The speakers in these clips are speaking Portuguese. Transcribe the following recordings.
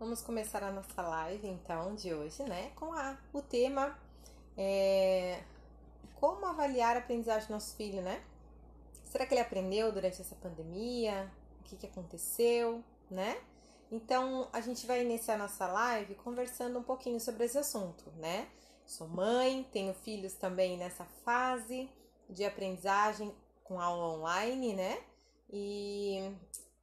Vamos começar a nossa live então de hoje, né? Com o tema como avaliar a aprendizagem do nosso filho, né? Será que ele aprendeu durante essa pandemia? O que aconteceu, né? Então a gente vai iniciar nossa live conversando um pouquinho sobre esse assunto, né? Sou mãe, tenho filhos também nessa fase de aprendizagem com aula online, né? E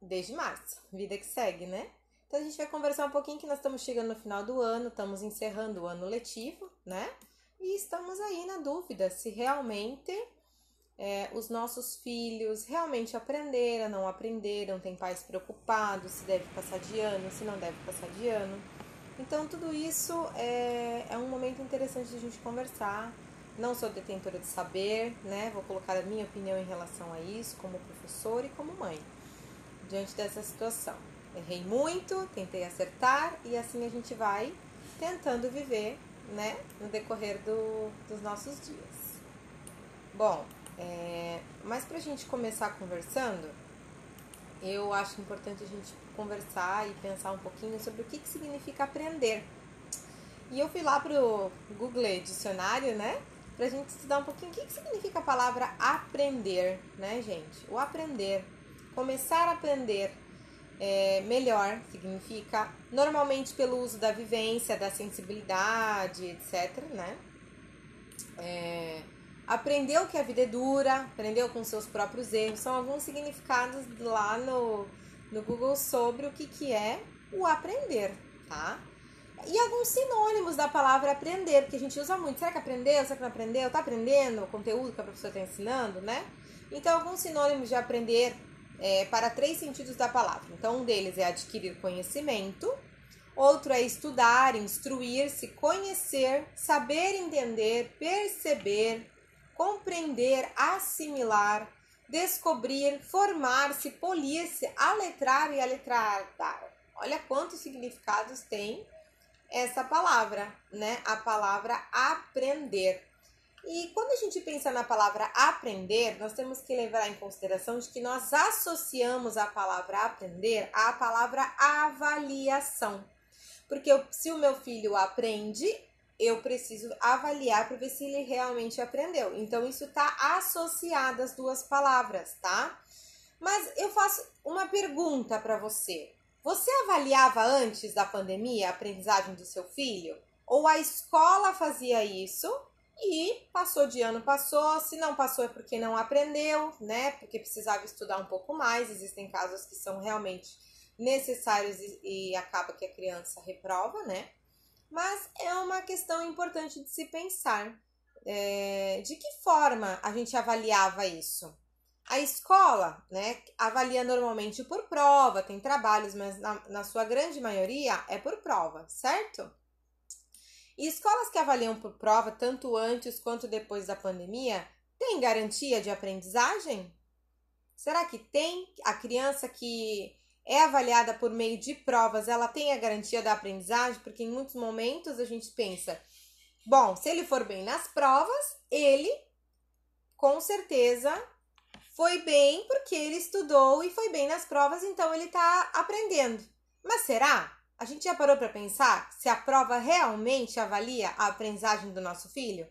desde março, vida que segue, né? Então a gente vai conversar um pouquinho que nós estamos chegando no final do ano, estamos encerrando o ano letivo, né? E estamos aí na dúvida se realmente os nossos filhos realmente aprenderam, não aprenderam, tem pais preocupados se deve passar de ano, se não deve passar de ano. Então tudo isso é um momento interessante de a gente conversar. Não sou detentora de saber, né? Vou colocar a minha opinião em relação a isso, como professora e como mãe, diante dessa situação. Errei muito, tentei acertar e assim a gente vai tentando viver, né, no decorrer dos nossos dias. Bom, mas pra gente começar conversando, eu acho importante a gente conversar e pensar um pouquinho sobre o que significa aprender. E eu fui lá pro Google Dicionário, né, pra gente estudar um pouquinho o que significa a palavra aprender, né, gente? O aprender, começar a aprender melhor, significa normalmente pelo uso da vivência, da sensibilidade, etc, né? Aprendeu que a vida é dura, aprendeu com seus próprios erros, são alguns significados lá no Google sobre o que é o aprender, tá? E alguns sinônimos da palavra aprender, porque a gente usa muito. Será que aprendeu? Será que não aprendeu? Tá aprendendo o conteúdo que a professora está ensinando, né? Então, alguns sinônimos de aprender para 3 sentidos da palavra. Então, um deles é adquirir conhecimento, outro é estudar, instruir-se, conhecer, saber entender, perceber, compreender, assimilar, descobrir, formar-se, polir-se, aletrar e aletrardar. Olha quantos significados tem essa palavra, né? A palavra aprender. E quando a gente pensa na palavra aprender, nós temos que levar em consideração de que nós associamos a palavra aprender à palavra avaliação. Porque se o meu filho aprende, eu preciso avaliar para ver se ele realmente aprendeu. Então, isso está associado às duas palavras, tá? Mas eu faço uma pergunta para você. Você avaliava antes da pandemia a aprendizagem do seu filho? Ou a escola fazia isso e passou de ano, passou. Se não passou é porque não aprendeu, né? Porque precisava estudar um pouco mais. Existem casos que são realmente necessários e acaba que a criança reprova, né? Mas é uma questão importante de se pensar. De que forma a gente avaliava isso? A escola, né, avalia normalmente por prova, tem trabalhos, mas na sua grande maioria é por prova, certo? E escolas que avaliam por prova, tanto antes quanto depois da pandemia, tem garantia de aprendizagem? Será que tem? A criança que é avaliada por meio de provas, ela tem a garantia da aprendizagem? Porque em muitos momentos a gente pensa, bom, se ele for bem nas provas, ele com certeza foi bem porque ele estudou e foi bem nas provas, então ele está aprendendo. Mas será? A gente já parou para pensar se a prova realmente avalia a aprendizagem do nosso filho?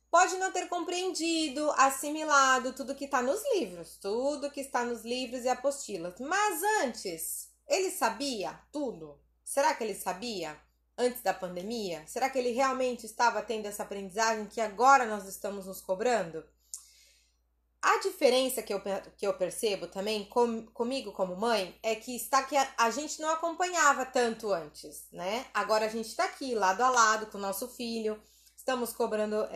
Pode não ter compreendido, assimilado tudo que está nos livros, e apostilas. Mas antes, ele sabia tudo? Será que ele sabia antes da pandemia? Será que ele realmente estava tendo essa aprendizagem que agora nós estamos nos cobrando? A diferença que eu percebo também comigo como mãe é que a gente não acompanhava tanto antes, né? Agora a gente está aqui lado a lado com o nosso filho, estamos cobrando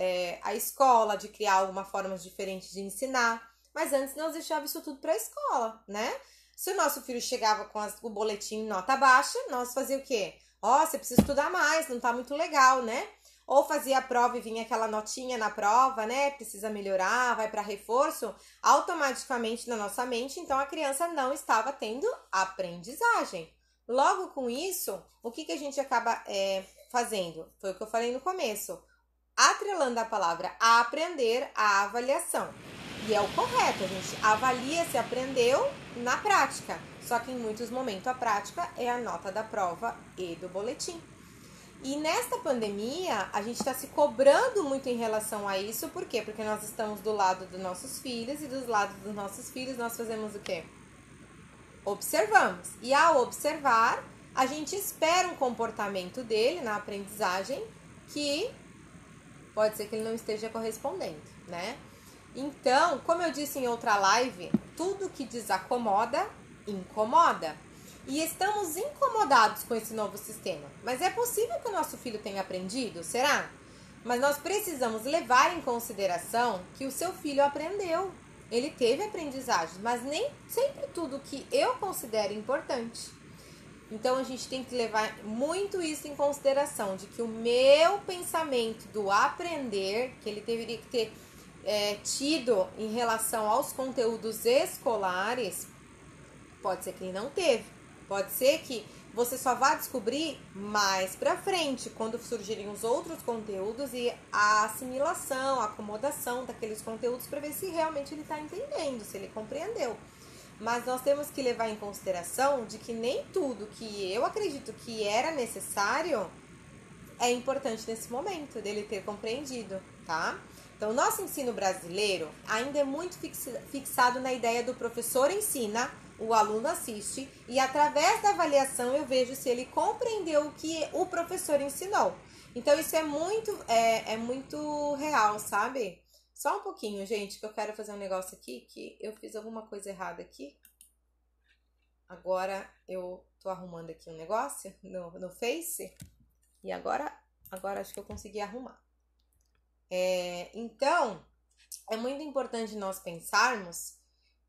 a escola de criar alguma forma diferente de ensinar, mas antes nós deixávamos isso tudo para a escola, né? Se o nosso filho chegava com o boletim em nota baixa, nós fazíamos o quê? Você precisa estudar mais, não tá muito legal, né? Ou fazia a prova e vinha aquela notinha na prova, né? Precisa melhorar, vai para reforço, automaticamente na nossa mente, então a criança não estava tendo aprendizagem. Logo com isso, o que a gente acaba fazendo? Foi o que eu falei no começo, atrelando a palavra aprender à avaliação. E é o correto, a gente avalia se aprendeu na prática. Só que em muitos momentos a prática é a nota da prova e do boletim. E nesta pandemia, a gente está se cobrando muito em relação a isso. Por quê? Porque nós estamos do lado dos nossos filhos e dos lados dos nossos filhos nós fazemos o quê? Observamos. E ao observar, a gente espera um comportamento dele na aprendizagem que pode ser que ele não esteja correspondendo, né? Então, como eu disse em outra live, tudo que desacomoda, incomoda. E estamos incomodados com esse novo sistema. Mas é possível que o nosso filho tenha aprendido? Será? Mas nós precisamos levar em consideração que o seu filho aprendeu. Ele teve aprendizagem, mas nem sempre tudo que eu considero importante. Então, a gente tem que levar muito isso em consideração, de que o meu pensamento do aprender, que ele deveria ter tido em relação aos conteúdos escolares, pode ser que ele não teve. Pode ser que você só vá descobrir mais pra frente, quando surgirem os outros conteúdos e a assimilação, a acomodação daqueles conteúdos para ver se realmente ele está entendendo, se ele compreendeu. Mas nós temos que levar em consideração de que nem tudo que eu acredito que era necessário é importante nesse momento, dele ter compreendido, tá? Então, o nosso ensino brasileiro ainda é muito fixado na ideia do professor ensina, o aluno assiste e através da avaliação eu vejo se ele compreendeu o que o professor ensinou. Então, isso é muito real, sabe? Só um pouquinho, gente, que eu quero fazer um negócio aqui, que eu fiz alguma coisa errada aqui. Agora eu tô arrumando aqui um negócio no Face e agora acho que eu consegui arrumar. Então, é muito importante nós pensarmos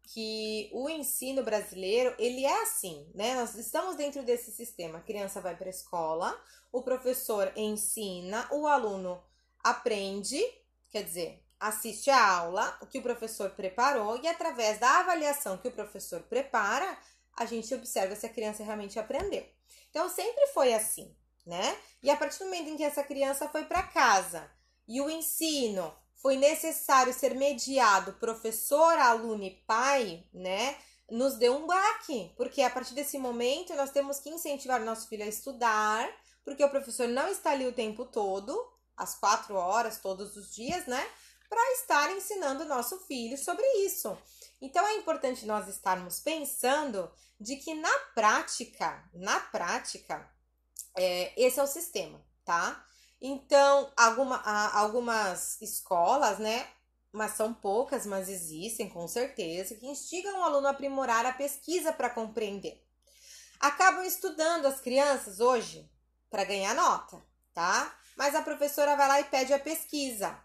que o ensino brasileiro, ele é assim, né? Nós estamos dentro desse sistema. A criança vai para a escola, o professor ensina, o aluno aprende, quer dizer, assiste a aula, o que o professor preparou, e através da avaliação que o professor prepara, a gente observa se a criança realmente aprendeu. Então, sempre foi assim, né? E a partir do momento em que essa criança foi para casa e o ensino foi necessário ser mediado professor, aluno e pai, né? Nos deu um baque, porque a partir desse momento nós temos que incentivar o nosso filho a estudar, porque o professor não está ali o tempo todo, às 4 horas, todos os dias, né? Para estar ensinando o nosso filho sobre isso. Então, é importante nós estarmos pensando de que na prática, esse é o sistema, tá? Então, algumas escolas, né? Mas são poucas, mas existem com certeza, que instigam o aluno a aprimorar a pesquisa para compreender. Acabam estudando as crianças hoje para ganhar nota, tá? Mas a professora vai lá e pede a pesquisa.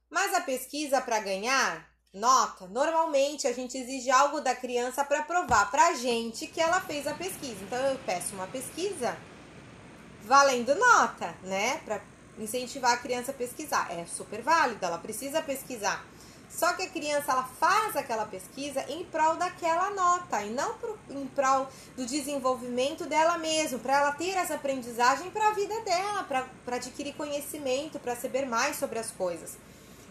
Mas a pesquisa para ganhar nota, normalmente a gente exige algo da criança para provar pra gente que ela fez a pesquisa. Então, eu peço uma pesquisa valendo nota, né? Para incentivar a criança a pesquisar. É super válido, ela precisa pesquisar. Só que a criança, ela faz aquela pesquisa em prol daquela nota e não em prol do desenvolvimento dela mesma, para ela ter essa aprendizagem para a vida dela, para adquirir conhecimento, para saber mais sobre as coisas.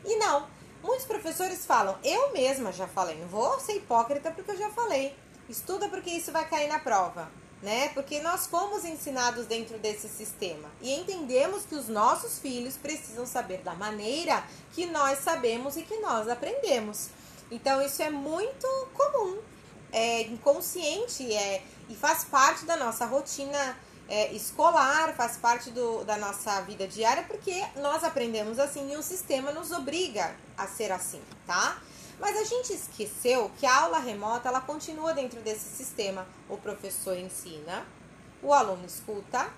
E não, muitos professores falam, eu mesma já falei, não vou ser hipócrita porque eu já falei, estuda porque isso vai cair na prova. Né? Porque nós fomos ensinados dentro desse sistema e entendemos que os nossos filhos precisam saber da maneira que nós sabemos e que nós aprendemos. Então, isso é muito comum, é inconsciente e faz parte da nossa rotina escolar, faz parte da nossa vida diária, porque nós aprendemos assim e o sistema nos obriga a ser assim, tá? Mas a gente esqueceu que a aula remota, ela continua dentro desse sistema. O professor ensina, o aluno escuta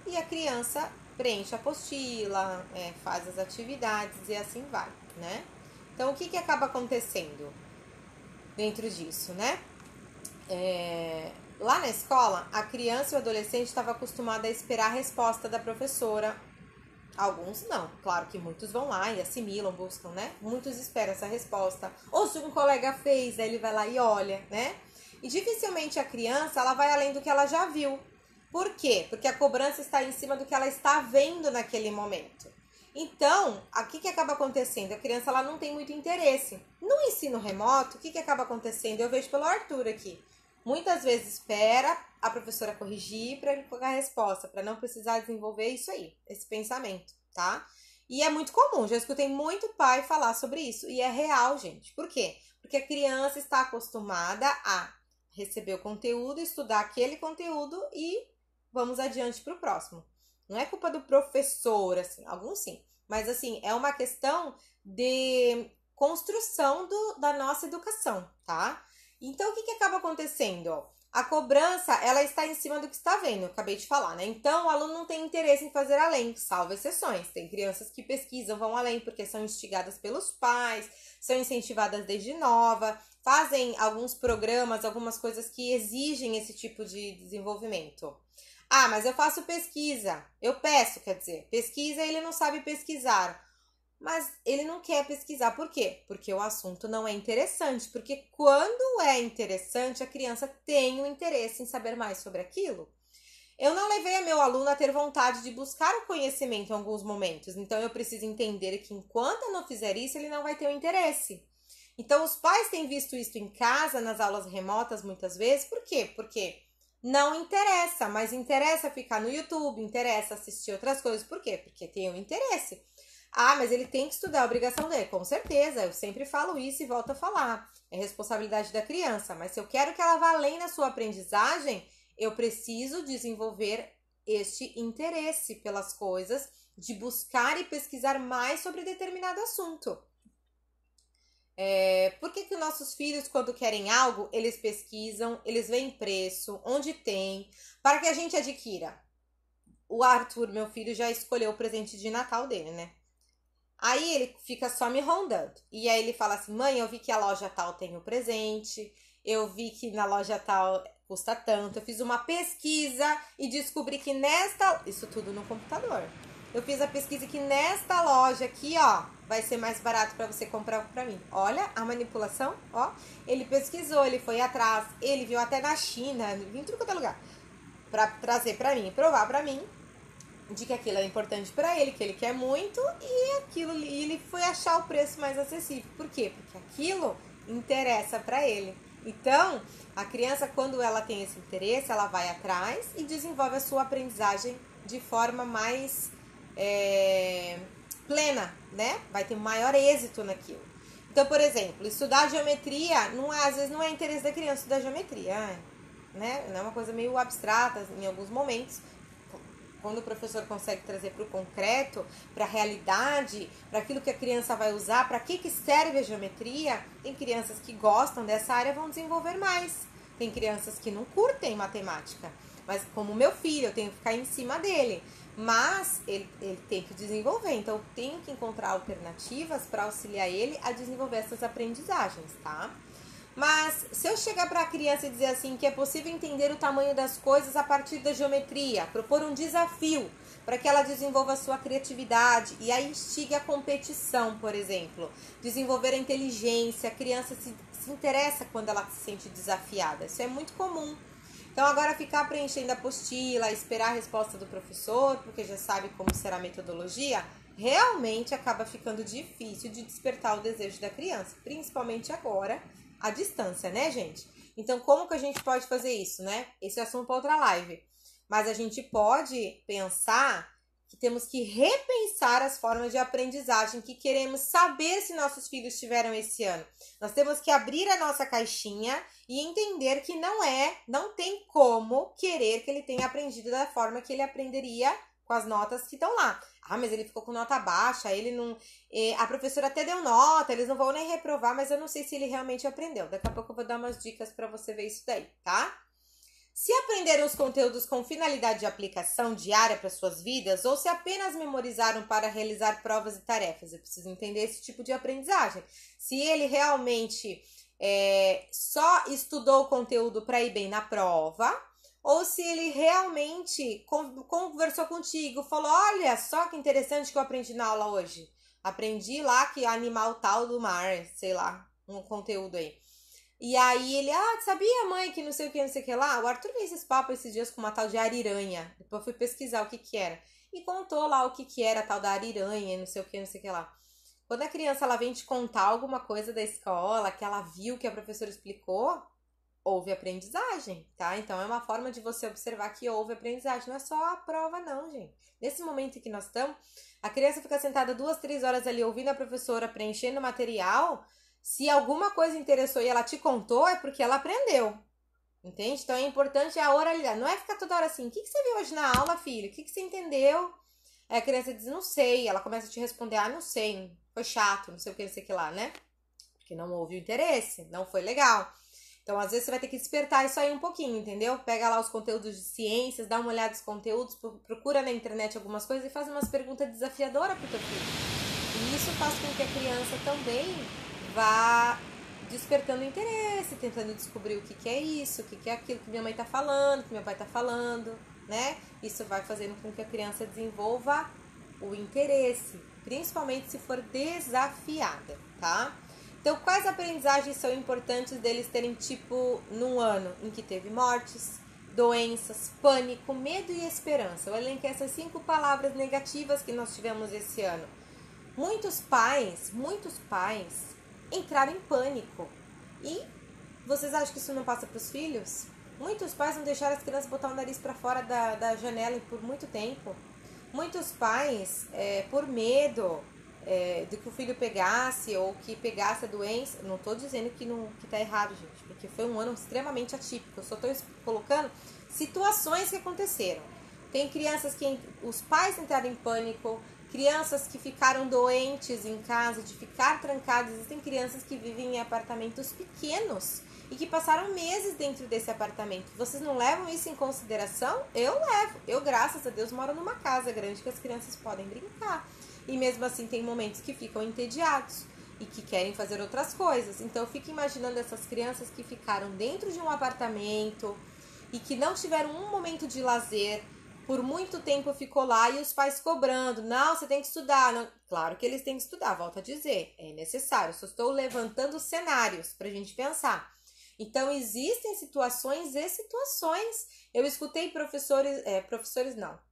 e a criança preenche a apostila, faz as atividades e assim vai, né? Então, o que acaba acontecendo dentro disso, né? Lá na escola, a criança e o adolescente estavam acostumados a esperar a resposta da professora. Alguns não, claro que muitos vão lá e assimilam, buscam, né? Muitos esperam essa resposta. Ou se um colega fez, aí ele vai lá e olha, né? E dificilmente a criança, ela vai além do que ela já viu. Por quê? Porque a cobrança está em cima do que ela está vendo naquele momento. Então, aqui que acaba acontecendo? A criança ela não tem muito interesse. No ensino remoto, o que acaba acontecendo? Eu vejo pelo Arthur aqui. Muitas vezes espera a professora corrigir para ele pegar a resposta, para não precisar desenvolver isso aí, esse pensamento, tá? E é muito comum, já escutei muito pai falar sobre isso. E é real, gente. Por quê? Porque a criança está acostumada a receber o conteúdo, estudar aquele conteúdo e vamos adiante para o próximo. Não é culpa do professor, assim, alguns sim. Mas, assim, é uma questão de construção da nossa educação, tá? Então, o que acaba acontecendo? A cobrança, ela está em cima do que está vendo, eu acabei de falar, né? Então, o aluno não tem interesse em fazer além, salvo exceções. Tem crianças que pesquisam, vão além, porque são instigadas pelos pais, são incentivadas desde nova, fazem alguns programas, algumas coisas que exigem esse tipo de desenvolvimento. Ah, mas eu faço pesquisa. Eu peço, quer dizer, pesquisa ele não sabe pesquisar. Mas ele não quer pesquisar. Por quê? Porque o assunto não é interessante. Porque quando é interessante, a criança tem o interesse em saber mais sobre aquilo. Eu não levei a meu aluno a ter vontade de buscar o conhecimento em alguns momentos. Então, eu preciso entender que enquanto eu não fizer isso, ele não vai ter o interesse. Então, os pais têm visto isso em casa, nas aulas remotas, muitas vezes. Por quê? Porque não interessa, mas interessa ficar no YouTube, interessa assistir outras coisas. Por quê? Porque tem um interesse. Ah, mas ele tem que estudar, a obrigação dele. Com certeza, eu sempre falo isso e volto a falar. É responsabilidade da criança. Mas se eu quero que ela vá além na sua aprendizagem, eu preciso desenvolver este interesse pelas coisas, de buscar e pesquisar mais sobre determinado assunto. Por que nossos filhos, quando querem algo, eles pesquisam, eles veem preço, onde tem, para que a gente adquira? O Arthur, meu filho, já escolheu o presente de Natal dele, né? Aí ele fica só me rondando. E aí ele fala assim: mãe, eu vi que a loja tal tem o presente, eu vi que na loja tal custa tanto. Eu fiz uma pesquisa e descobri que nesta. Isso tudo no computador. Eu fiz a pesquisa que nesta loja aqui, ó, vai ser mais barato para você comprar pra mim. Olha a manipulação, ó. Ele pesquisou, ele foi atrás, ele viu até na China, em tudo quanto é lugar, pra trazer pra mim, provar pra mim de que aquilo é importante para ele, que ele quer muito, e ele foi achar o preço mais acessível. Por quê? Porque aquilo interessa para ele. Então, a criança, quando ela tem esse interesse, ela vai atrás e desenvolve a sua aprendizagem de forma mais plena, né? Vai ter maior êxito naquilo. Então, por exemplo, estudar geometria, às vezes não é interesse da criança estudar geometria, né? Não é uma coisa meio abstrata em alguns momentos. Quando o professor consegue trazer para o concreto, para a realidade, para aquilo que a criança vai usar, para que serve a geometria, tem crianças que gostam dessa área, vão desenvolver mais. Tem crianças que não curtem matemática, mas como meu filho, eu tenho que ficar em cima dele. Mas ele tem que desenvolver, então eu tenho que encontrar alternativas para auxiliar ele a desenvolver essas aprendizagens, tá? Mas se eu chegar para a criança e dizer assim que é possível entender o tamanho das coisas a partir da geometria, propor um desafio para que ela desenvolva a sua criatividade e aí instigue a competição, por exemplo, desenvolver a inteligência, a criança se interessa quando ela se sente desafiada, isso é muito comum. Então agora ficar preenchendo a apostila, esperar a resposta do professor, porque já sabe como será a metodologia, realmente acaba ficando difícil de despertar o desejo da criança, principalmente agora, à distância, né, gente? Então, como que a gente pode fazer isso, né? Esse é assunto para outra live. Mas a gente pode pensar que temos que repensar as formas de aprendizagem que queremos saber se nossos filhos tiveram esse ano. Nós temos que abrir a nossa caixinha e entender que não tem como querer que ele tenha aprendido da forma que ele aprenderia com as notas que estão lá. Ah, mas ele ficou com nota baixa, ele não... A professora até deu nota, eles não vão nem reprovar, mas eu não sei se ele realmente aprendeu. Daqui a pouco eu vou dar umas dicas para você ver isso daí, tá? Se aprenderam os conteúdos com finalidade de aplicação diária para suas vidas ou se apenas memorizaram para realizar provas e tarefas, eu preciso entender esse tipo de aprendizagem. Se ele realmente só estudou o conteúdo para ir bem na prova, ou se ele realmente conversou contigo, falou, olha só que interessante que eu aprendi na aula hoje. Aprendi lá que animal tal do mar, sei lá, um conteúdo aí. E aí ele, sabia, mãe, que não sei o que lá? O Arthur fez esse papo esses dias com uma tal de ariranha. Depois eu fui pesquisar o que era. e contou lá o que era a tal da ariranha, não sei o que, não sei o que lá. Quando a criança ela vem te contar alguma coisa da escola, que ela viu, que a professora explicou, houve aprendizagem, tá? Então é uma forma de você observar que houve aprendizagem. Não é só a prova, não, gente. Nesse momento em que nós estamos, a criança fica sentada 2, 3 horas ali ouvindo a professora preenchendo o material. Se alguma coisa interessou e ela te contou, é porque ela aprendeu. Entende? Então é importante a oralidade. Não é ficar toda hora assim: o que você viu hoje na aula, filho? O que você entendeu? Aí a criança diz: não sei. Ela começa a te responder: ah, não sei. Foi chato, não sei o que, não sei o que lá, né? Porque não houve o interesse, não foi legal. Então, às vezes, você vai ter que despertar isso aí um pouquinho, entendeu? Pega lá os conteúdos de ciências, dá uma olhada nos conteúdos, procura na internet algumas coisas e faz umas perguntas desafiadoras pro teu filho. E isso faz com que a criança também vá despertando interesse, tentando descobrir o que é isso, o que é aquilo que minha mãe tá falando, que meu pai tá falando, né? Isso vai fazendo com que a criança desenvolva o interesse, principalmente se for desafiada, tá? Então, quais aprendizagens são importantes deles terem, tipo, num ano em que teve mortes, doenças, pânico, medo e esperança? Eu elenquei essas 5 palavras negativas que nós tivemos esse ano. Muitos pais entraram em pânico. E vocês acham que isso não passa para os filhos? Muitos pais não deixaram as crianças botar o nariz para fora da janela por muito tempo. Muitos pais, por medo de que o filho pegasse ou que pegasse a doença, não estou dizendo que tá errado, gente, porque foi um ano extremamente atípico. Eu só estou colocando situações que aconteceram. Tem crianças que os pais entraram em pânico, crianças que ficaram doentes em casa, de ficar trancadas. Existem crianças que vivem em apartamentos pequenos e que passaram meses dentro desse apartamento. Vocês não levam isso em consideração? Eu levo. Eu, graças a Deus, moro numa casa grande que as crianças podem brincar. E mesmo assim tem momentos que ficam entediados e que querem fazer outras coisas. Então eu fico imaginando essas crianças que ficaram dentro de um apartamento e que não tiveram um momento de lazer, por muito tempo ficou lá e os pais cobrando: não, você tem que estudar. Não. Claro que eles têm que estudar, volto a dizer, é necessário. Só estou levantando cenários para a gente pensar. Então existem situações e situações. Eu escutei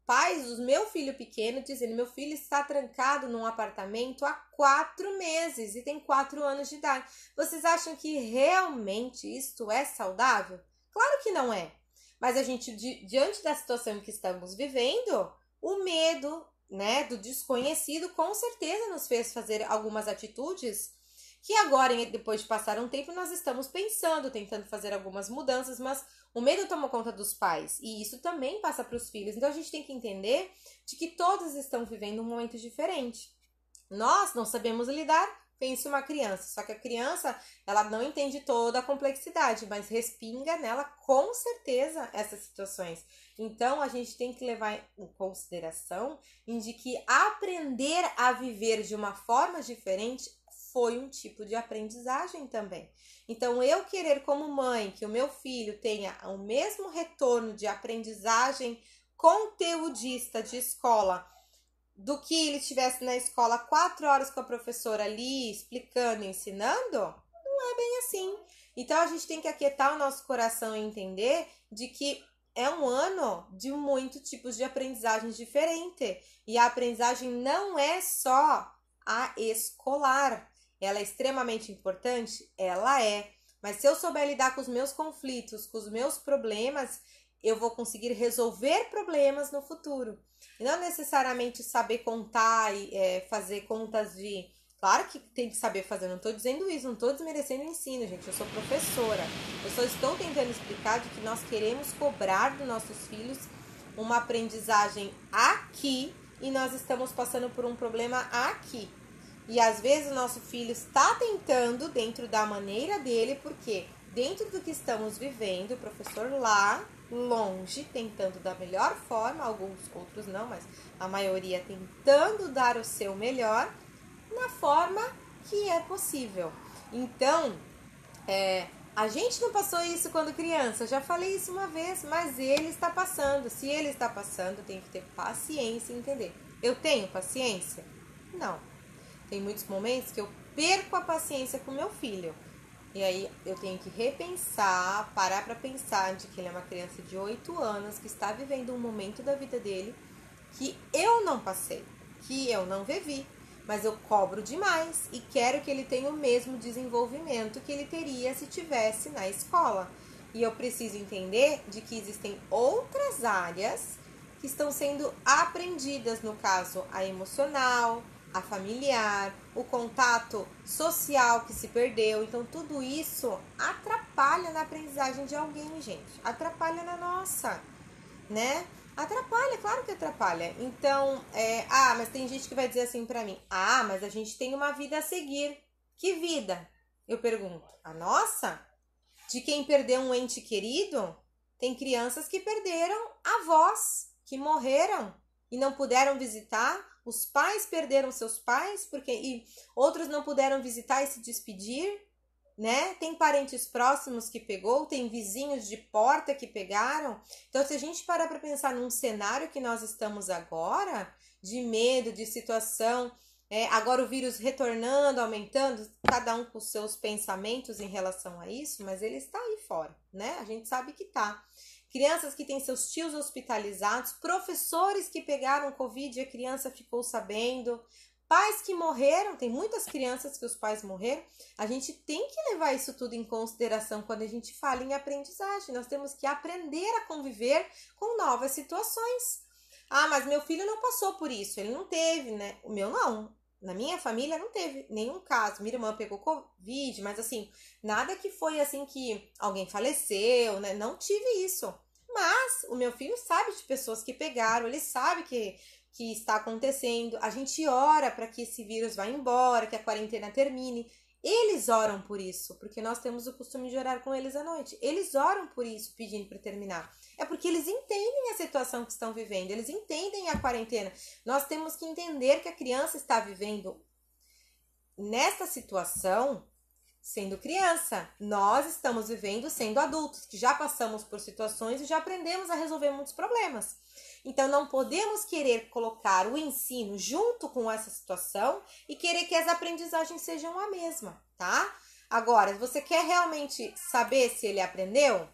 pais do meu filho pequeno dizendo: meu filho está trancado num apartamento há 4 meses e tem 4 anos de idade. Vocês acham que realmente isto é saudável? Claro que não é. Mas a gente, diante da situação que estamos vivendo, o medo, né, do desconhecido com certeza nos fez fazer algumas atitudes que agora, depois de passar um tempo, nós estamos pensando, tentando fazer algumas mudanças, mas o medo tomou conta dos pais e isso também passa para os filhos. Então a gente tem que entender de que todos estão vivendo um momento diferente. Nós não sabemos lidar. Pense uma criança, só que a criança, ela não entende toda a complexidade, mas respinga nela com certeza essas situações. Então a gente tem que levar em consideração de que aprender a viver de uma forma diferente foi um tipo de aprendizagem também. Então eu querer como mãe que o meu filho tenha o mesmo retorno de aprendizagem conteudista de escola do que ele estivesse na escola 4 horas com a professora ali explicando, ensinando, não é bem assim. Então a gente tem que aquietar o nosso coração e entender de que é um ano de muitos tipos de aprendizagem diferente. E a aprendizagem não é só a escolar. Ela é extremamente importante? Ela é. Mas se eu souber lidar com os meus conflitos, com os meus problemas, eu vou conseguir resolver problemas no futuro. E não necessariamente saber contar e fazer contas de... Claro que tem que saber fazer, não estou dizendo isso, não estou desmerecendo o ensino, gente. Eu sou professora. Eu só estou tentando explicar de que nós queremos cobrar dos nossos filhos uma aprendizagem aqui e nós estamos passando por um problema aqui. E às vezes o nosso filho está tentando dentro da maneira dele, porque dentro do que estamos vivendo, o professor lá longe, tentando da melhor forma, alguns outros não, mas a maioria tentando dar o seu melhor na forma que é possível. Então, a gente não passou isso quando criança, já falei isso uma vez, mas ele está passando. Se ele está passando, tem que ter paciência e entender. Eu tenho paciência? Não. Tem muitos momentos que eu perco a paciência com meu filho. E aí eu tenho que repensar, parar para pensar de que ele é uma criança de 8 anos, que está vivendo um momento da vida dele, que eu não passei, que eu não vivi, mas eu cobro demais e quero que ele tenha o mesmo desenvolvimento que ele teria se tivesse na escola. E eu preciso entender de que existem outras áreas que estão sendo aprendidas, no caso, a emocional, a familiar, o contato social que se perdeu. Então, tudo isso atrapalha na aprendizagem de alguém, gente. Atrapalha na nossa, né? Atrapalha, claro que atrapalha. Então, mas tem gente que vai dizer assim pra mim: mas a gente tem uma vida a seguir. Que vida? Eu pergunto: a nossa? De quem perdeu um ente querido? Tem crianças que perderam avós, que morreram e não puderam visitar. Os pais perderam seus pais e outros não puderam visitar e se despedir, né? Tem parentes próximos que pegou, tem vizinhos de porta que pegaram. Então, se a gente parar para pensar num cenário que nós estamos agora, de medo, de situação, agora o vírus retornando, aumentando, cada um com os seus pensamentos em relação a isso, mas ele está aí fora, né? A gente sabe que tá. Crianças que têm seus tios hospitalizados, professores que pegaram Covid e a criança ficou sabendo, pais que morreram, tem muitas crianças que os pais morreram. A gente tem que levar isso tudo em consideração quando a gente fala em aprendizagem. Nós temos que aprender a conviver com novas situações. Mas meu filho não passou por isso, ele não teve, né? O meu não. Na minha família não teve nenhum caso. Minha irmã pegou Covid, mas assim, nada que foi assim que alguém faleceu, né? Não tive isso. Mas o meu filho sabe de pessoas que pegaram, ele sabe que está acontecendo. A gente ora para que esse vírus vá embora, que a quarentena termine. Eles oram por isso, porque nós temos o costume de orar com eles à noite. Eles oram por isso, pedindo para terminar. É porque eles entendem a situação que estão vivendo, eles entendem a quarentena. Nós temos que entender que a criança está vivendo nesta situação sendo criança. Nós estamos vivendo sendo adultos, que já passamos por situações e já aprendemos a resolver muitos problemas. Então, não podemos querer colocar o ensino junto com essa situação e querer que as aprendizagens sejam a mesma, tá? Agora, se você quer realmente saber se ele aprendeu,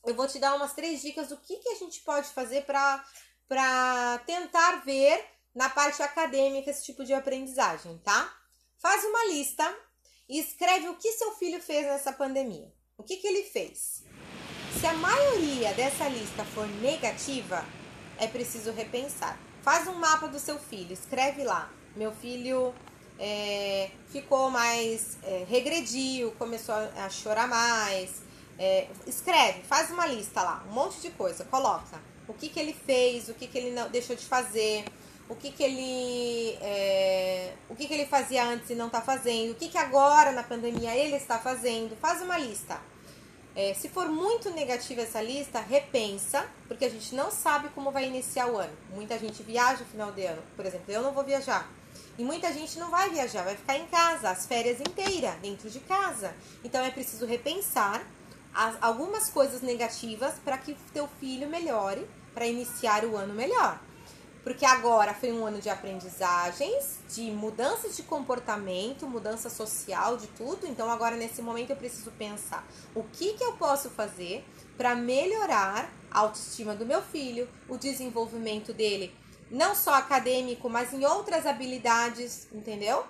eu vou te dar umas 3 dicas do que a gente pode fazer para tentar ver na parte acadêmica esse tipo de aprendizagem, tá? Faz uma lista e escreve o que seu filho fez nessa pandemia. O que ele fez? Se a maioria dessa lista for negativa, é preciso repensar. Faz um mapa do seu filho, escreve lá. Meu filho ficou mais, regrediu, começou a chorar mais. Escreve, faz uma lista lá, um monte de coisa, coloca. O que ele fez, o que ele não deixou de fazer, o que ele fazia antes e não está fazendo, o que agora na pandemia ele está fazendo. Faz uma lista. Se for muito negativa essa lista, repensa, porque a gente não sabe como vai iniciar o ano. Muita gente viaja no final de ano, por exemplo, eu não vou viajar. E muita gente não vai viajar, vai ficar em casa, as férias inteiras, dentro de casa. Então é preciso repensar algumas coisas negativas para que o teu filho melhore, para iniciar o ano melhor. Porque agora foi um ano de aprendizagens, de mudanças de comportamento, mudança social, de tudo. Então agora nesse momento eu preciso pensar o que eu posso fazer para melhorar a autoestima do meu filho, o desenvolvimento dele, não só acadêmico, mas em outras habilidades, entendeu?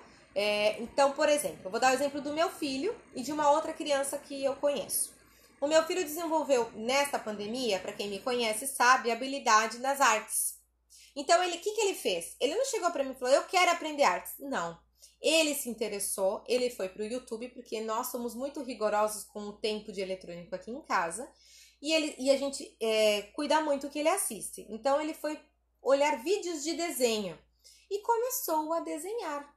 Então, por exemplo, eu vou dar o exemplo do meu filho e de uma outra criança que eu conheço. O meu filho desenvolveu nesta pandemia, para quem me conhece sabe, a habilidade nas artes. Então, o que ele fez? Ele não chegou para mim e falou, eu quero aprender artes. Não. Ele se interessou, ele foi para o YouTube, porque nós somos muito rigorosos com o tempo de eletrônico aqui em casa. E a gente cuida muito do que ele assiste. Então, ele foi olhar vídeos de desenho e começou a desenhar.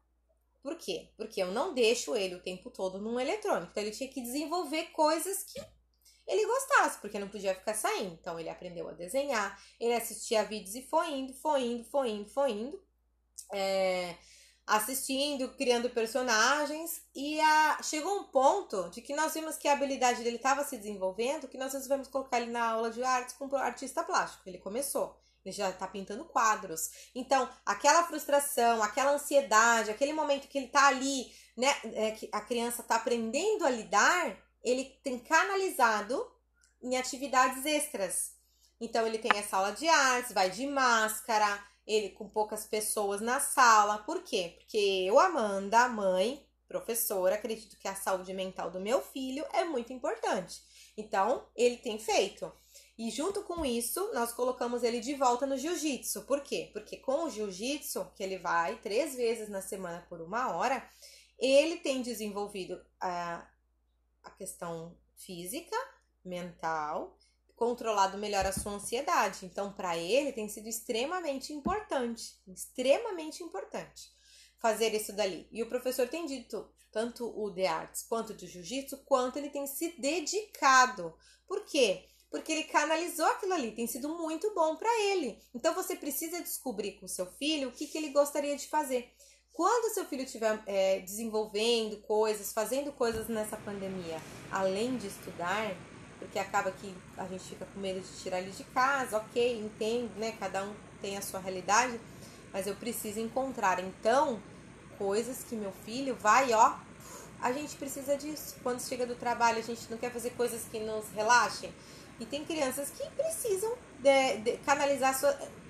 Por quê? Porque eu não deixo ele o tempo todo num eletrônico. Então, ele tinha que desenvolver coisas que ele gostasse, porque não podia ficar saindo. Então, ele aprendeu a desenhar, ele assistia vídeos e foi indo, assistindo, criando personagens. E chegou um ponto de que nós vimos que a habilidade dele estava se desenvolvendo, que nós resolvemos colocar ele na aula de artes com um artista plástico. Ele começou. Ele já está pintando quadros. Então, aquela frustração, aquela ansiedade, aquele momento que ele está ali, né, que a criança está aprendendo a lidar, ele tem canalizado em atividades extras. Então, ele tem essa aula de artes, vai de máscara, ele com poucas pessoas na sala. Por quê? Porque eu, Amanda, mãe, professora, acredito que a saúde mental do meu filho é muito importante. Então, ele tem feito. E junto com isso, nós colocamos ele de volta no jiu-jitsu. Por quê? Porque com o jiu-jitsu, que ele vai 3 vezes na semana por 1 hora, ele tem desenvolvido a questão física, mental, controlado melhor a sua ansiedade. Então, para ele, tem sido extremamente importante fazer isso dali. E o professor tem dito, tanto o de artes quanto do jiu-jitsu, quanto ele tem se dedicado. Por quê? Porque ele canalizou aquilo ali, tem sido muito bom para ele. Então, você precisa descobrir com o seu filho o que ele gostaria de fazer. Quando seu filho estiver desenvolvendo coisas, fazendo coisas nessa pandemia, além de estudar, porque acaba que a gente fica com medo de tirar ele de casa, ok, entendo, né? Cada um tem a sua realidade, mas eu preciso encontrar, então, coisas que meu filho vai, a gente precisa disso. Quando chega do trabalho, a gente não quer fazer coisas que nos relaxem. E tem crianças que precisam canalizar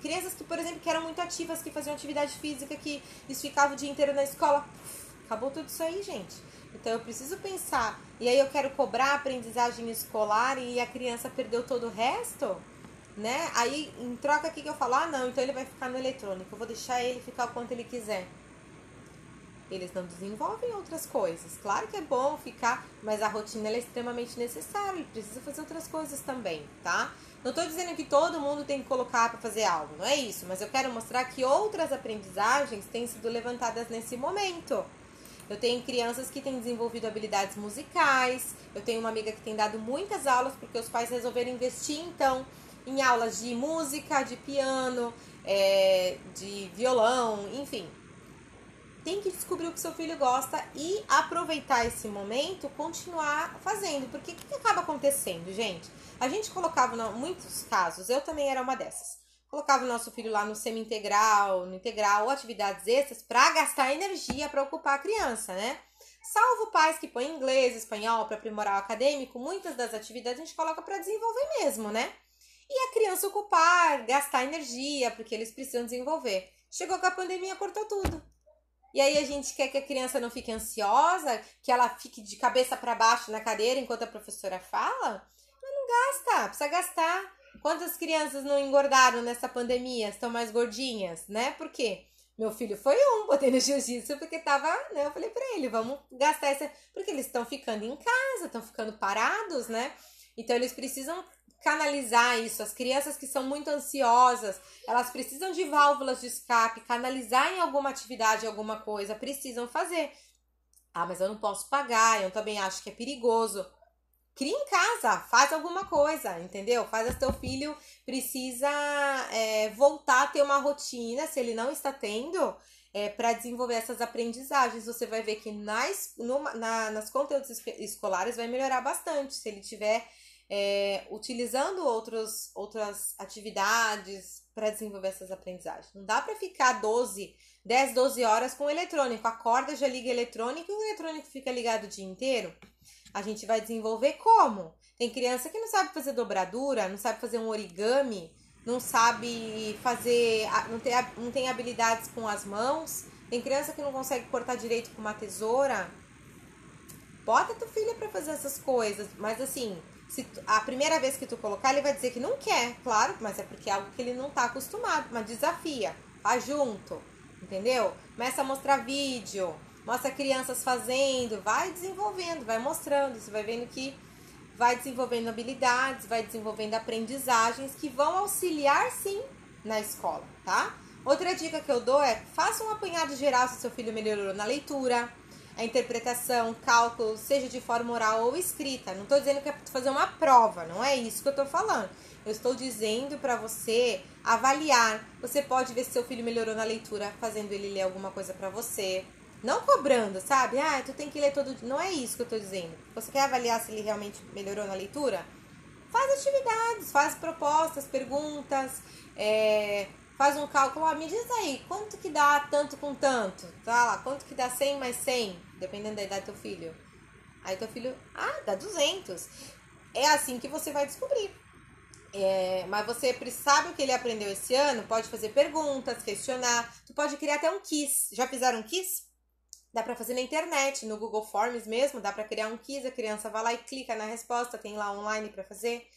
crianças que, por exemplo, que eram muito ativas, que faziam atividade física, que eles ficavam o dia inteiro na escola. Acabou tudo isso aí, gente. Então eu preciso pensar. E aí eu quero cobrar a aprendizagem escolar e a criança perdeu todo o resto, né? Aí em troca aqui que eu falo, não, então ele vai ficar no eletrônico. Eu vou deixar ele ficar o quanto ele quiser. Eles não desenvolvem outras coisas. Claro que é bom ficar, mas a rotina ela é extremamente necessária. Ele precisa fazer outras coisas também, tá? Não tô dizendo que todo mundo tem que colocar para fazer algo, não é isso. Mas eu quero mostrar que outras aprendizagens têm sido levantadas nesse momento. Eu tenho crianças que têm desenvolvido habilidades musicais. Eu tenho uma amiga que tem dado muitas aulas porque os pais resolveram investir, então, em aulas de música, de piano, de violão, enfim. Tem que descobrir o que seu filho gosta e aproveitar esse momento, continuar fazendo. Porque o que acaba acontecendo, gente? A gente colocava, em muitos casos, eu também era uma dessas. Colocava o nosso filho lá no semi-integral, no integral, ou atividades extras para gastar energia para ocupar a criança, né? Salvo pais que põem inglês, espanhol para aprimorar o acadêmico, muitas das atividades a gente coloca para desenvolver mesmo, né? E a criança ocupar, gastar energia, porque eles precisam desenvolver. Chegou com a pandemia, cortou tudo. E aí a gente quer que a criança não fique ansiosa, que ela fique de cabeça para baixo na cadeira enquanto a professora fala. Mas não gasta, precisa gastar. Quantas crianças não engordaram nessa pandemia, estão mais gordinhas, né? Por quê? Meu filho foi botei no jiu-jitsu porque tava, né? Eu falei pra ele, vamos gastar essa... Porque eles estão ficando em casa, estão ficando parados, né? Então eles precisam canalizar isso. As crianças que são muito ansiosas, elas precisam de válvulas de escape, canalizar em alguma atividade, alguma coisa, precisam fazer. Mas eu não posso pagar, eu também acho que é perigoso. Cria em casa, faz alguma coisa, entendeu? Faz teu filho precisa voltar a ter uma rotina, se ele não está tendo, para desenvolver essas aprendizagens. Você vai ver que nas conteúdos escolares vai melhorar bastante, se ele tiver utilizando outras atividades para desenvolver essas aprendizagens. Não dá para ficar 10, 12 horas com o eletrônico. Acorda, já liga eletrônico e o eletrônico fica ligado o dia inteiro. A gente vai desenvolver como? Tem criança que não sabe fazer dobradura, não sabe fazer um origami, não sabe fazer, não tem habilidades com as mãos. Tem criança que não consegue cortar direito com uma tesoura. Bota teu filho para fazer essas coisas, mas assim, se a primeira vez que tu colocar, ele vai dizer que não quer, claro, mas é porque é algo que ele não tá acostumado, mas desafia, faz junto, entendeu? Começa a mostrar vídeo, mostra crianças fazendo, vai desenvolvendo, vai mostrando, você vai vendo que vai desenvolvendo habilidades, vai desenvolvendo aprendizagens que vão auxiliar sim na escola, tá? Outra dica que eu dou é, faça um apanhado geral se seu filho melhorou na leitura, a interpretação, cálculo, seja de forma oral ou escrita. Não estou dizendo que é fazer uma prova, não é isso que eu estou falando. Eu estou dizendo para você avaliar. Você pode ver se seu filho melhorou na leitura fazendo ele ler alguma coisa para você. Não cobrando, sabe? Tu tem que ler todo dia. Não é isso que eu tô dizendo. Você quer avaliar se ele realmente melhorou na leitura? Faz atividades, faz propostas, perguntas, faz um cálculo. Me diz aí, quanto que dá tanto com tanto? Tá lá, quanto que dá 100 mais 100? Dependendo da idade do teu filho. Aí teu filho, dá 200. É assim que você vai descobrir. Mas você sabe o que ele aprendeu esse ano? Pode fazer perguntas, questionar. Tu pode criar até um quiz. Já fizeram um quiz? Dá pra fazer na internet, no Google Forms mesmo. Dá pra criar um quiz. A criança vai lá e clica na resposta. Tem lá online pra fazer.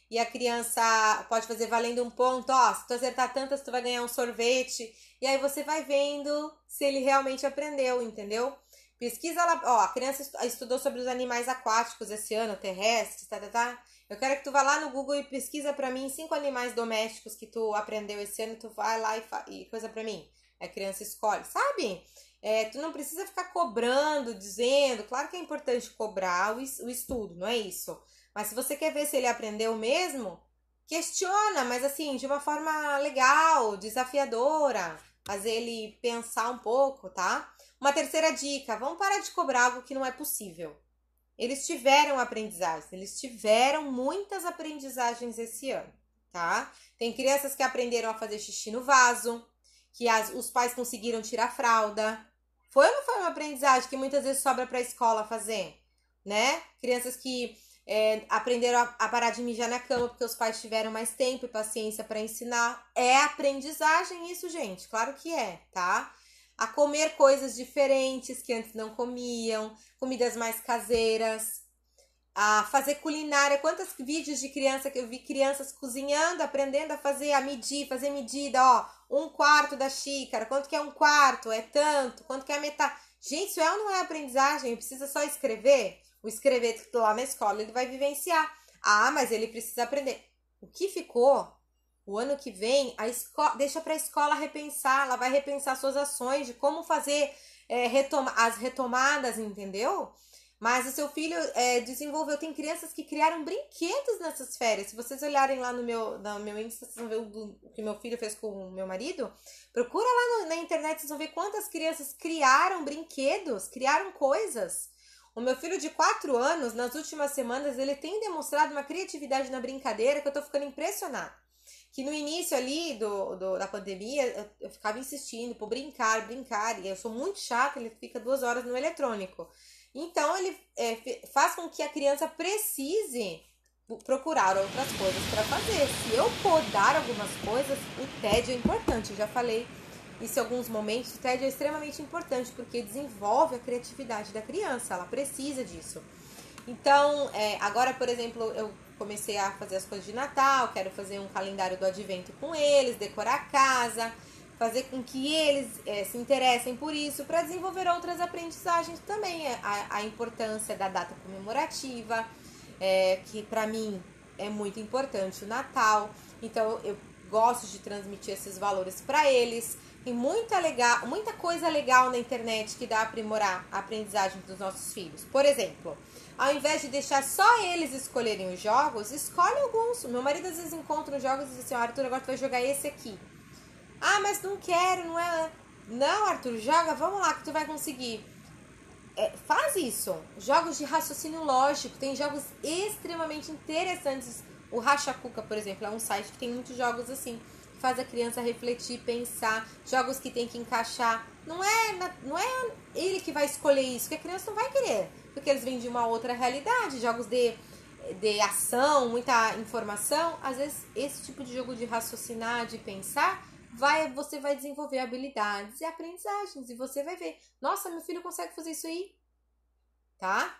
E a criança pode fazer valendo um ponto. Ó, se tu acertar tantas, tu vai ganhar um sorvete. E aí você vai vendo se ele realmente aprendeu, entendeu? Pesquisa lá. Ó, a criança estudou sobre os animais aquáticos esse ano, terrestres, tá. Eu quero que tu vá lá no Google e pesquisa pra mim 5 animais domésticos que tu aprendeu esse ano. Tu vai lá e coisa pra mim. A criança escolhe, sabe? Tu não precisa ficar cobrando, dizendo. Claro que é importante cobrar o estudo, não é isso? Mas se você quer ver se ele aprendeu mesmo, questiona, mas assim, de uma forma legal, desafiadora. Fazer ele pensar um pouco, tá? Uma terceira dica, vamos parar de cobrar algo que não é possível. Eles tiveram aprendizagens, eles tiveram muitas aprendizagens esse ano, tá? Tem crianças que aprenderam a fazer xixi no vaso, que os pais conseguiram tirar a fralda. Foi ou não foi uma aprendizagem que muitas vezes sobra para a escola fazer, né? Crianças que aprenderam a parar de mijar na cama porque os pais tiveram mais tempo e paciência para ensinar. É aprendizagem isso, gente? Claro que é, tá? A comer coisas diferentes que antes não comiam, comidas mais caseiras, a fazer culinária. Quantos vídeos de criança que eu vi crianças cozinhando, aprendendo a fazer, fazer medida, ó, 1/4 da xícara, quanto que é 1/4? É tanto, quanto que é metade? Gente, isso é ou não é aprendizagem? Precisa só escrever? O escrever lá na escola, ele vai vivenciar. Ah, mas ele precisa aprender. O que ficou? O ano que vem, deixa para a escola repensar, ela vai repensar suas ações de como fazer as retomadas, entendeu? Mas o seu filho desenvolveu, tem crianças que criaram brinquedos nessas férias. Se vocês olharem lá no meu Insta, vocês vão ver o que meu filho fez com o meu marido. Procura lá na internet, vocês vão ver quantas crianças criaram brinquedos, criaram coisas. O meu filho de 4 anos, nas últimas semanas, ele tem demonstrado uma criatividade na brincadeira que eu tô ficando impressionada. Que no início ali da pandemia, eu ficava insistindo por brincar, e eu sou muito chata, ele fica 2 horas no eletrônico. Então, ele faz com que a criança precise procurar outras coisas para fazer. Se eu podar algumas coisas, o tédio é importante, eu já falei isso em alguns momentos. O tédio é extremamente importante, porque desenvolve a criatividade da criança, ela precisa disso. Então, agora, por exemplo, eu comecei a fazer as coisas de Natal, quero fazer um calendário do advento com eles, decorar a casa, fazer com que eles se interessem por isso, para desenvolver outras aprendizagens também. A importância da data comemorativa, que para mim é muito importante, o Natal. Então, eu gosto de transmitir esses valores para eles. Tem muita coisa legal na internet que dá a aprimorar a aprendizagem dos nossos filhos. Por exemplo, ao invés de deixar só eles escolherem os jogos, escolhe alguns. Meu marido às vezes encontra os jogos e diz assim, Arthur, agora tu vai jogar esse aqui. Ah, mas não quero, não é... Não, Arthur, joga, vamos lá que tu vai conseguir. Faz isso. Jogos de raciocínio lógico, tem jogos extremamente interessantes. O Racha Cuca, por exemplo, é um site que tem muitos jogos assim, que faz a criança refletir, pensar, jogos que tem que encaixar. Não é ele que vai escolher isso, que a criança não vai querer, porque eles vêm de uma outra realidade, jogos de ação, muita informação. Às vezes, esse tipo de jogo de raciocinar, de pensar, você vai desenvolver habilidades e aprendizagens, e você vai ver, nossa, meu filho consegue fazer isso aí, tá?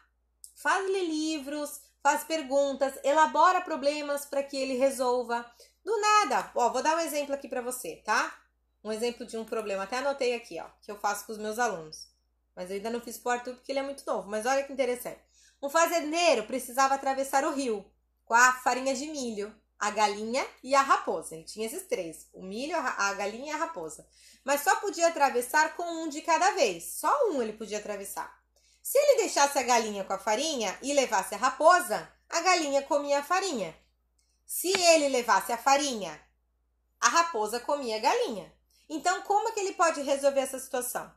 Faz-lhe livros, faz perguntas, elabora problemas para que ele resolva. Do nada, ó, vou dar um exemplo aqui para você, tá? Um exemplo de um problema, até anotei aqui, ó, que eu faço com os meus alunos. Mas eu ainda não fiz pro Arthur porque ele é muito novo, mas olha que interessante. Um fazendeiro precisava atravessar o rio com a farinha de milho, a galinha e a raposa. Ele tinha esses 3, o milho, a galinha e a raposa. Mas só podia atravessar com um de cada vez, só um ele podia atravessar. Se ele deixasse a galinha com a farinha e levasse a raposa, a galinha comia a farinha. Se ele levasse a farinha, a raposa comia a galinha. Então, como é que ele pode resolver essa situação?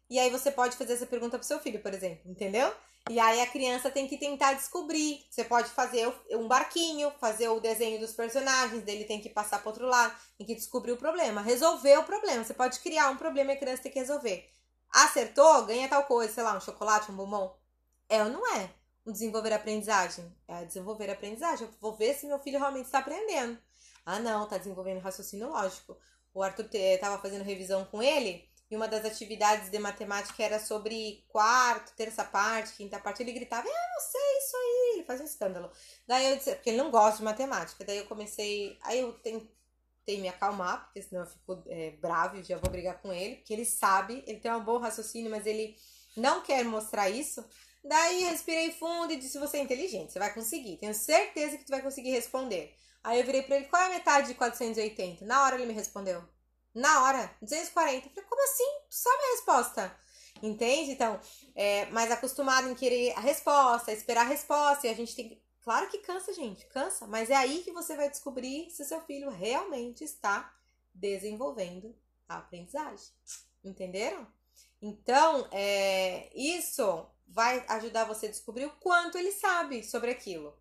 E aí você pode fazer essa pergunta pro seu filho, por exemplo, entendeu? E aí a criança tem que tentar descobrir. Você pode fazer um barquinho, fazer o desenho dos personagens, dele tem que passar para outro lado, tem que descobrir o problema, resolver o problema. Você pode criar um problema e a criança tem que resolver. Acertou, ganha tal coisa, sei lá, um chocolate, um bombom. É ou não é? o desenvolver a aprendizagem? É desenvolver a aprendizagem. Eu vou ver se meu filho realmente está aprendendo. Ah, não, tá desenvolvendo raciocínio lógico. O Arthur estava fazendo revisão com ele e uma das atividades de matemática era sobre quarto, terça parte, quinta parte. Ele gritava, não sei isso aí. Ele fazia um escândalo. Daí eu disse, porque ele não gosta de matemática. Daí eu comecei, aí eu tentei me acalmar, porque senão eu fico bravo e já vou brigar com ele. Porque ele sabe, ele tem um bom raciocínio, mas ele não quer mostrar isso. Daí respirei fundo e disse, você é inteligente, você vai conseguir. Tenho certeza que tu vai conseguir responder. Aí eu virei pra ele, qual é a metade de 480? Na hora ele me respondeu. Na hora, 240. Eu falei, como assim? Tu sabe a resposta? Entende? Então, mais acostumado em querer a resposta, esperar a resposta. E a gente tem... Claro que cansa, gente, cansa. Mas é aí que você vai descobrir se seu filho realmente está desenvolvendo a aprendizagem. Entenderam? Então, isso vai ajudar você a descobrir o quanto ele sabe sobre aquilo.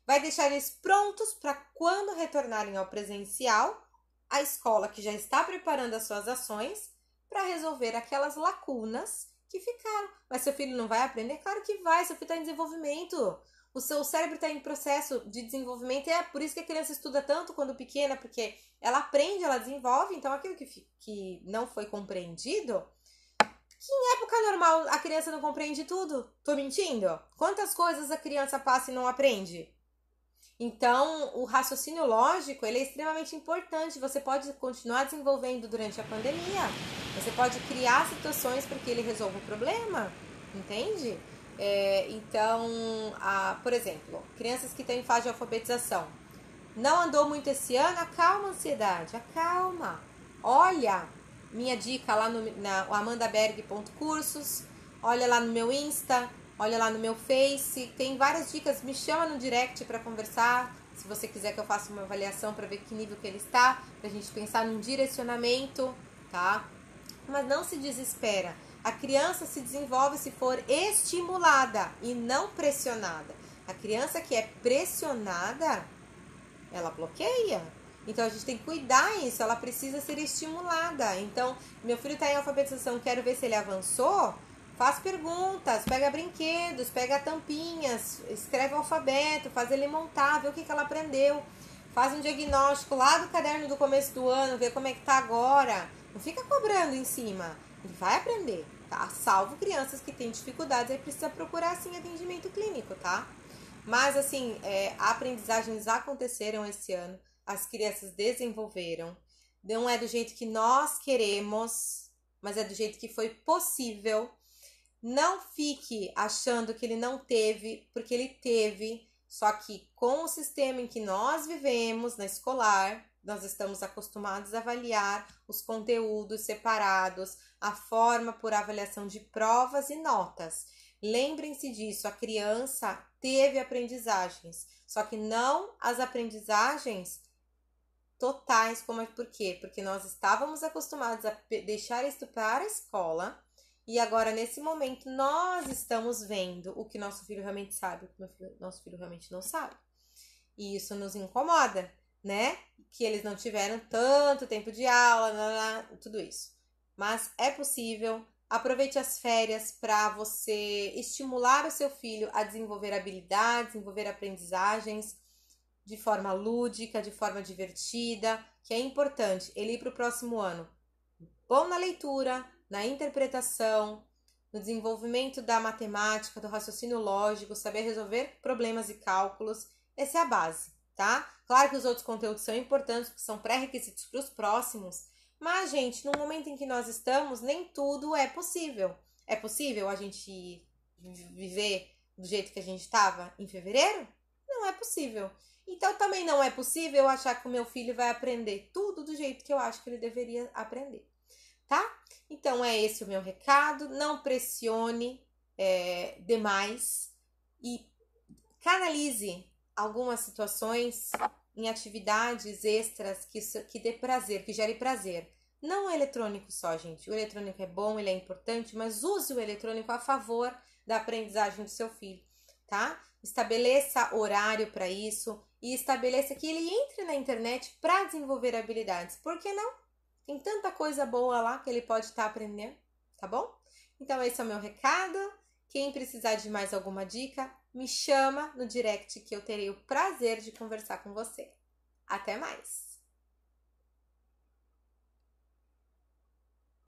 Vai deixar eles prontos para quando retornarem ao presencial, a escola que já está preparando as suas ações para resolver aquelas lacunas que ficaram. Mas seu filho não vai aprender? Claro que vai, seu filho está em desenvolvimento. O seu cérebro está em processo de desenvolvimento e é por isso que a criança estuda tanto quando pequena, porque ela aprende, ela desenvolve, então aquilo que não foi compreendido... Que em época normal a criança não compreende tudo? Tô mentindo? Quantas coisas a criança passa e não aprende? Então, o raciocínio lógico, ele é extremamente importante. Você pode continuar desenvolvendo durante a pandemia. Você pode criar situações para que ele resolva o problema, entende? Então, por exemplo, crianças que estão em fase de alfabetização. Não andou muito esse ano? Acalma a ansiedade, acalma. Olha... Minha dica lá na amandaberg.cursos, olha lá no meu Insta, olha lá no meu Face, tem várias dicas, me chama no direct para conversar, se você quiser que eu faça uma avaliação para ver que nível que ele está, pra gente pensar num direcionamento, tá? Mas não se desespera, a criança se desenvolve se for estimulada e não pressionada. A criança que é pressionada, ela bloqueia. Então, a gente tem que cuidar isso, ela precisa ser estimulada. Então, meu filho está em alfabetização, quero ver se ele avançou. Faz perguntas, pega brinquedos, pega tampinhas, escreve o alfabeto, faz ele montar, vê o que ela aprendeu. Faz um diagnóstico lá do caderno do começo do ano, vê como é que tá agora. Não fica cobrando em cima, ele vai aprender, tá? Salvo crianças que têm dificuldades, aí precisa procurar, sim, atendimento clínico, tá? Mas, assim, aprendizagens aconteceram esse ano. As crianças desenvolveram. Não é do jeito que nós queremos, mas é do jeito que foi possível. Não fique achando que ele não teve, porque ele teve. Só que com o sistema em que nós vivemos, na escolar, nós estamos acostumados a avaliar os conteúdos separados, a forma por avaliação de provas e notas. Lembrem-se disso, a criança teve aprendizagens, só que não as aprendizagens totais, por quê? Porque nós estávamos acostumados a deixar isso para a escola e agora, nesse momento, nós estamos vendo o que nosso filho realmente sabe, o que nosso filho realmente não sabe. E isso nos incomoda, né? Que eles não tiveram tanto tempo de aula, tudo isso. Mas é possível. Aproveite as férias para você estimular o seu filho a desenvolver habilidades, desenvolver aprendizagens de forma lúdica, de forma divertida, que é importante ele ir para o próximo ano bom na leitura, na interpretação, no desenvolvimento da matemática, do raciocínio lógico, saber resolver problemas e cálculos. Essa é a base, tá? Claro que os outros conteúdos são importantes, porque são pré-requisitos para os próximos, mas, gente, no momento em que nós estamos, nem tudo é possível. É possível a gente viver do jeito que a gente estava em fevereiro? Não é possível. Então, também não é possível achar que o meu filho vai aprender tudo do jeito que eu acho que ele deveria aprender, tá? Então, é esse o meu recado. Não pressione demais e canalize algumas situações em atividades extras que dê prazer, que gere prazer. Não o eletrônico só, gente. O eletrônico é bom, ele é importante, mas use o eletrônico a favor da aprendizagem do seu filho, tá? Estabeleça horário para isso e estabeleça que ele entre na internet para desenvolver habilidades. Por que não? Tem tanta coisa boa lá que ele pode estar aprendendo, tá bom? Então, esse é o meu recado Quem precisar de mais alguma dica, me chama no direct que eu terei o prazer de conversar com você. Até mais!